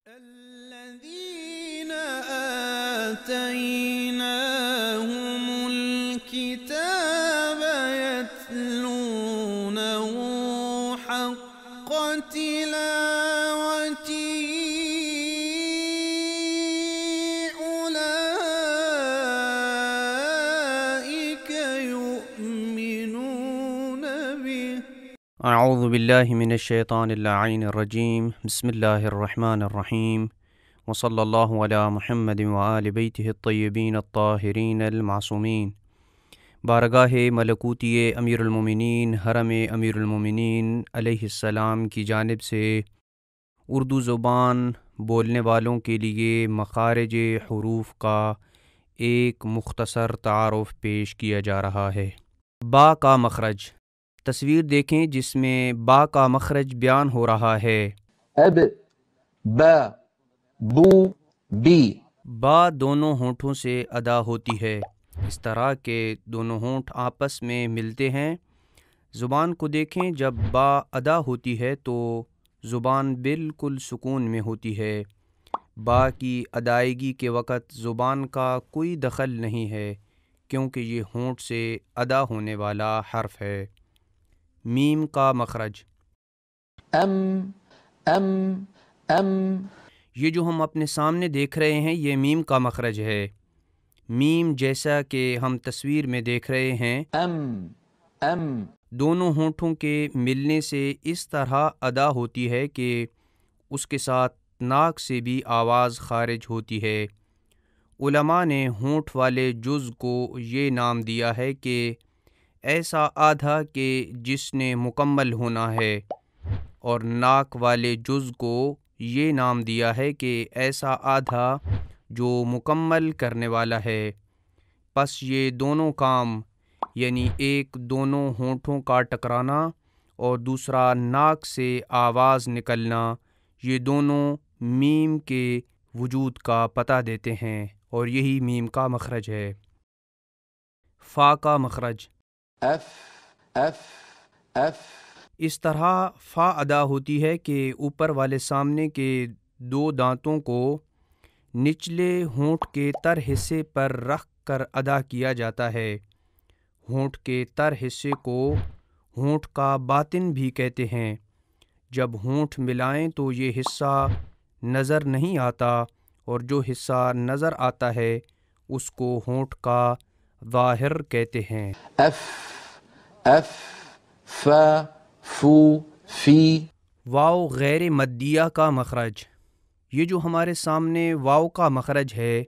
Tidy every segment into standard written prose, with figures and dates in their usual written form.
الذين آتيناهم الكتاب يتلونه حق تلاوته أولئك يؤمنون به. اعوذ باللہ من الشیطان اللعین الرجیم. بسم اللہ الرحمن الرحیم. وصلی اللہ علی محمد وآل بیتہ الطیبین الطاہرین المعصومین. بارگاہ ملکوتی امیر المومنین حرم امیر المومنین علیہ السلام کی جانب سے اردو زبان بولنے والوں کے لیے مخارج حروف کا ایک مختصر تعارف پیش کیا جا رہا ہے. با کا مخرج. تصویر دیکھیں جس میں با کا مخرج بیان ہو رہا ہے. اب، با، بو، بی. با دونوں ہونٹوں سے ادا ہوتی ہے. اس طرح کے دونوں ہونٹ آپس میں ملتے ہیں. زبان کو دیکھیں، جب با ادا ہوتی ہے تو زبان بالکل سکون میں ہوتی ہے. با کی ادائیگی کے وقت زبان کا کوئی دخل نہیں ہے کیونکہ یہ ہونٹ سے ادا ہونے والا حرف ہے. میم کا مخرج. ام، ام، ام. یہ جو ہم اپنے سامنے دیکھ رہے ہیں یہ میم کا مخرج ہے. میم جیسا کہ ہم تصویر میں دیکھ رہے ہیں ام، ام. دونوں ہونٹوں کے ملنے سے اس طرح ادا ہوتی ہے کہ اس کے ساتھ ناک سے بھی آواز خارج ہوتی ہے. علماء نے ہونٹ والے جز کو یہ نام دیا ہے کہ ایسا آدھا کہ جس نے مکمل ہونا ہے، اور ناک والے جز کو یہ نام دیا ہے کہ ایسا آدھا جو مکمل کرنے والا ہے. پس یہ دونوں کام، یعنی ایک دونوں ہونٹوں کا ٹکرانا اور دوسرا ناک سے آواز نکلنا، یہ دونوں میم کے وجود کا پتہ دیتے ہیں اور یہی میم کا مخرج ہے. فا کا مخرج. If, if, if. اس طرح فا ادا ہوتی ہے کہ اوپر والے سامنے کے دو دانتوں کو نچلے ہونٹ کے تر حصے پر رکھ کر ادا کیا جاتا ہے. ہونٹ کے تر حصے کو ہونٹ کا باطن بھی کہتے ہیں. جب ہونٹ ملائیں تو یہ حصہ نظر نہیں آتا اور جو حصہ نظر آتا ہے اس کو ہونٹ کا ظاہر کہتے ہیں. اف، اف، فا، فو، فی. واو غیر مدیہ کا مخرج. یہ جو ہمارے سامنے واو کا مخرج ہے،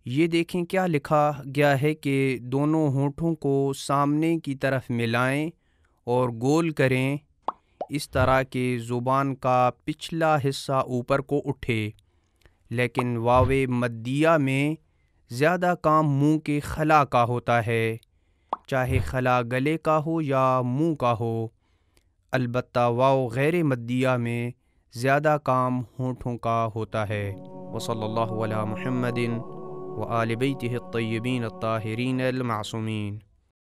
یہ دیکھیں کیا لکھا گیا ہے کہ دونوں ہونٹوں کو سامنے کی طرف ملائیں اور گول کریں اس طرح کہ زبان کا پچھلا حصہ اوپر کو اٹھے. لیکن واو مدیہ میں زیادہ کام منہ کے خلا کا ہوتا ہے، چاہے خلا گلے کا ہو یا منہ کا ہو. البتہ واو غیر مدیہ میں زیادہ کام ہونٹوں کا ہوتا ہے. وصلی اللہ علی محمد وآل بیتہ الطیبین الطاہرین المعصومین.